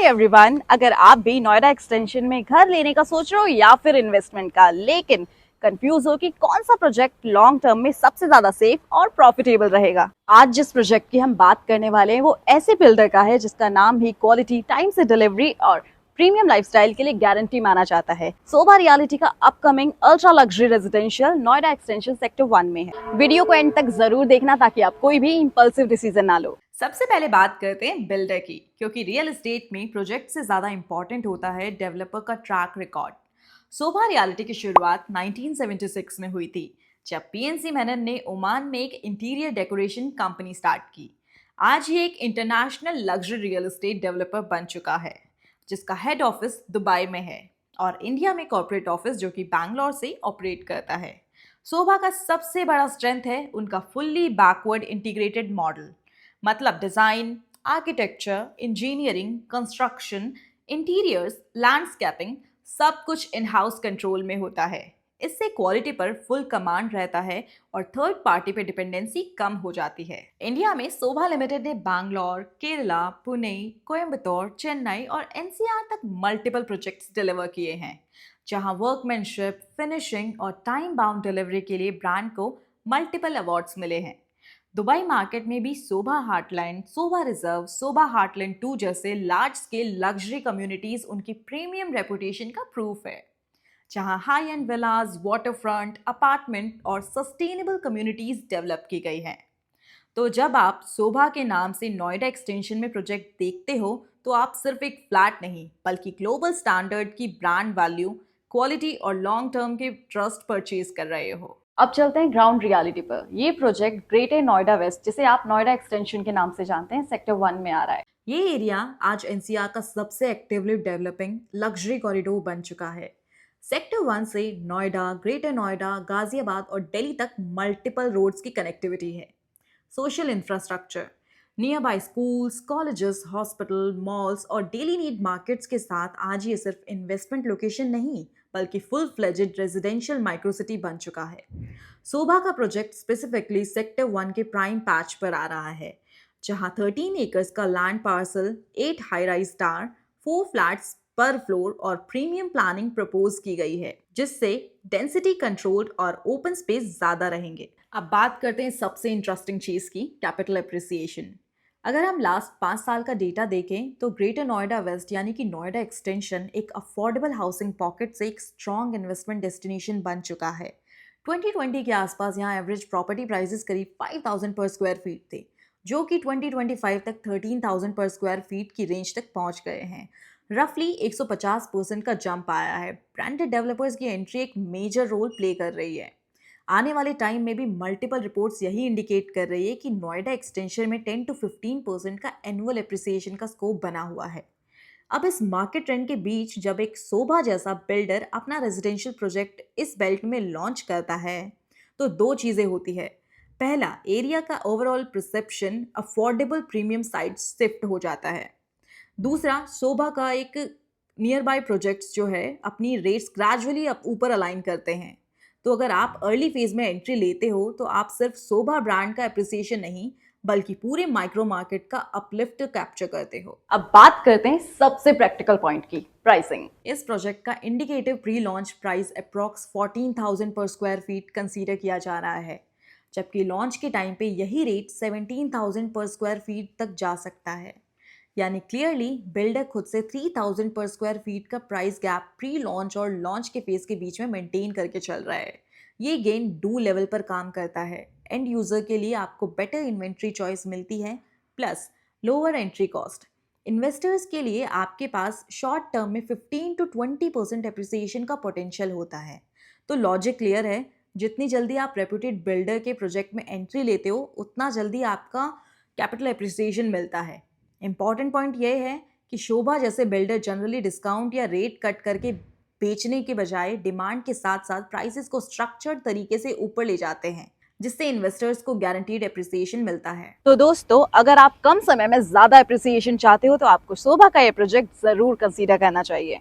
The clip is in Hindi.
एवरीवन, अगर आप भी नोएडा एक्सटेंशन में घर लेने का सोच रहे हो या फिर इन्वेस्टमेंट का, लेकिन कंफ्यूज हो कि कौन सा प्रोजेक्ट लॉन्ग टर्म में सबसे ज्यादा सेफ और प्रॉफिटेबल रहेगा, आज जिस प्रोजेक्ट की हम बात करने वाले हैं वो ऐसे बिल्डर का है जिसका नाम ही क्वालिटी, टाइम से डिलीवरी और प्रीमियम लाइफस्टाइल के लिए गारंटी माना जाता है। सोभा रियलिटी का upcoming ultra luxury residential Noida extension sector 1 में है। वीडियो को एंड तक जरूर देखना ताकि आप कोई भी इंपल्सिव डिसीजन ना लो। सबसे पहले बात करते हैं बिल्डर की, क्योंकि रियल एस्टेट में प्रोजेक्ट से ज़्यादा इंपॉर्टेंट होता है डेवलपर का ट्रैक रिकॉर्ड। सोभा रियलिटी की शुरुआत 1976 में हुई थी, जब पीएनसी मेनन ने ओमान में एक इंटीरियर डेकोरेशन कंपनी स्टार्ट की। आज ये एक international luxury real estate developer बन चुका है, जिसका हेड ऑफिस दुबई में है और इंडिया में कॉर्पोरेट ऑफिस जो कि बैंगलोर से ऑपरेट करता है। सोभा का सबसे बड़ा स्ट्रेंथ है उनका फुल्ली बैकवर्ड इंटीग्रेटेड मॉडल, मतलब design, architecture, engineering, construction, interiors, landscaping, सब कुछ इन हाउस कंट्रोल में होता है। इससे क्वालिटी पर फुल कमांड रहता है और थर्ड पार्टी पे डिपेंडेंसी कम हो जाती है। इंडिया में सोभा लिमिटेड ने बैंगलोर, केरला, पुणे, कोयम्बतौर, चेन्नई और एनसीआर तक मल्टीपल प्रोजेक्ट्स डिलीवर किए हैं, जहां वर्कमैनशिप, फिनिशिंग और टाइम बाउंड डिलीवरी के लिए ब्रांड को मल्टीपल अवार्ड्स मिले हैं। दुबई मार्केट में भी सोभा हार्टलैंड, सोभा रिजर्व, सोभा हार्टलैंड 2 जैसे लार्ज स्केल लग्जरी कम्युनिटीज उनकी प्रीमियम रेपुटेशन का प्रूफ है, जहां high and Vilas, waterfront, apartment और सस्टेनेबल कम्युनिटीज डेवलप की गई हैं। तो जब आप सोभा के नाम से नोएडा एक्सटेंशन में प्रोजेक्ट देखते हो, तो आप सिर्फ एक फ्लैट नहीं बल्कि ग्लोबल स्टैंडर्ड की ब्रांड वैल्यू, क्वालिटी और लॉन्ग टर्म के ट्रस्ट परचेज कर रहे हो। अब चलते हैं ग्राउंड रियलिटी पर। ये प्रोजेक्ट ग्रेटर नोएडा वेस्ट, जिसे आप नोएडा एक्सटेंशन के नाम से जानते हैं, सेक्टर 1 में आ रहा है। ये एरिया आज एनसीआर का सबसे एक्टिवली डेवलपिंग लग्जरी कॉरिडोर बन चुका है। सेक्टर 1 से नोएडा, ग्रेटर नोएडा, गाजियाबाद और दिल्ली तक मल्टीपल रोड्स की कनेक्टिविटी है। Social infrastructure, near by schools, colleges, hospital, malls और डेली नीड मार्केट्स के साथ आज ये सिर्फ इन्वेस्टमेंट लोकेशन नहीं बल्कि फुल फ्लेजेड रेजिडेंशियल माइक्रोसिटी बन चुका है। सोभा का प्रोजेक्ट स्पेसिफिकली सेक्टर 1 के प्राइम पैच पर आ रहा है, जहां 13 एकर्स का land parcel, 8 high rise tower, 4 flats पर फ्लोर और प्रीमियम प्लानिंग प्रपोज की गई है, जिससे डेंसिटी कंट्रोल्ड और ओपन स्पेस ज्यादा रहेंगे। अब बात करते हैं सबसे इंटरेस्टिंग चीज की, कैपिटल एप्रिसिएशन। अगर हम लास्ट 5 साल का डेटा देखें तो ग्रेटर नोएडा वेस्ट यानी कि नोएडा एक्सटेंशन एक अफोर्डेबल हाउसिंग पॉकेट से एक स्ट्रॉन्ग इन्वेस्टमेंट डेस्टिनेशन बन चुका है। 2020 के आसपास यहाँ एवरेज प्रॉपर्टी प्राइसेस करीब 5,000 पर स्क्वायर फीट थे, जो कि 2025 तक 13,000 पर स्क्वायर फीट की रेंज तक पहुंच गए हैं। रफली 150% का जंप आया है। ब्रांडेड डेवलपर्स की एंट्री एक मेजर रोल प्ले कर रही है। आने वाले टाइम में भी मल्टीपल रिपोर्ट्स यही इंडिकेट कर रही है कि नोएडा एक्सटेंशन में 10 to 15% का एनुअल एप्रिसिएशन का स्कोप बना हुआ है। अब इस मार्केट ट्रेंड के बीच जब एक सोभा जैसा बिल्डर अपना रेजिडेंशियल प्रोजेक्ट इस बेल्ट में लॉन्च करता है, तो दो चीज़ें होती है। पहला, एरिया का overall perception affordable premium site shift हो जाता है। दूसरा, सोभा का एक नियर बाय प्रोजेक्ट्स जो है अपनी रेट्स ग्रेजुअली ऊपर अलाइन करते हैं। तो अगर आप अर्ली फेज में एंट्री लेते हो तो आप सिर्फ सोभा ब्रांड का एप्रिसिएशन नहीं बल्कि पूरे माइक्रो मार्केट का अपलिफ्ट कैप्चर करते हो। अब बात करते हैं सबसे प्रैक्टिकल पॉइंट की, प्राइसिंग। इस प्रोजेक्ट का indicative pre launch price approx 14,000 पर स्क्वायर फीट कंसीडर किया जा रहा है, जबकि लॉन्च के टाइम पे यही रेट 17,000 पर स्क्वायर फीट तक जा सकता है। यानी क्लियरली बिल्डर खुद से 3,000 पर स्क्वायर फीट का प्राइस गैप प्री लॉन्च और लॉन्च के फेज के बीच में मेंटेन करके चल रहा है। ये गेन डू लेवल पर काम करता है। एंड यूजर के लिए आपको बेटर इन्वेंट्री चॉइस मिलती है, plus lower entry cost. Investors के लिए आपके पास शॉर्ट टर्म में 15 to 20% एप्रिसिएशन का पोटेंशियल होता है। तो लॉजिक क्लियर है, जितनी जल्दी आप रेप्यूटेड बिल्डर के प्रोजेक्ट में एंट्री लेते हो उतना जल्दी आपका कैपिटल एप्रिसिएशन मिलता है। इंपॉर्टेंट पॉइंट यह है कि शोभा जैसे बिल्डर जनरली डिस्काउंट या रेट कट करके बेचने के बजाय डिमांड के साथ साथ प्राइसेस को स्ट्रक्चर्ड तरीके से ऊपर ले जाते हैं, जिससे इन्वेस्टर्स को गारंटीड एप्रिसिएशन मिलता है। तो दोस्तों, अगर आप कम समय में ज्यादा एप्रिसिएशन चाहते हो तो आपको सोभा का ये प्रोजेक्ट जरूर कंसीडर करना चाहिए।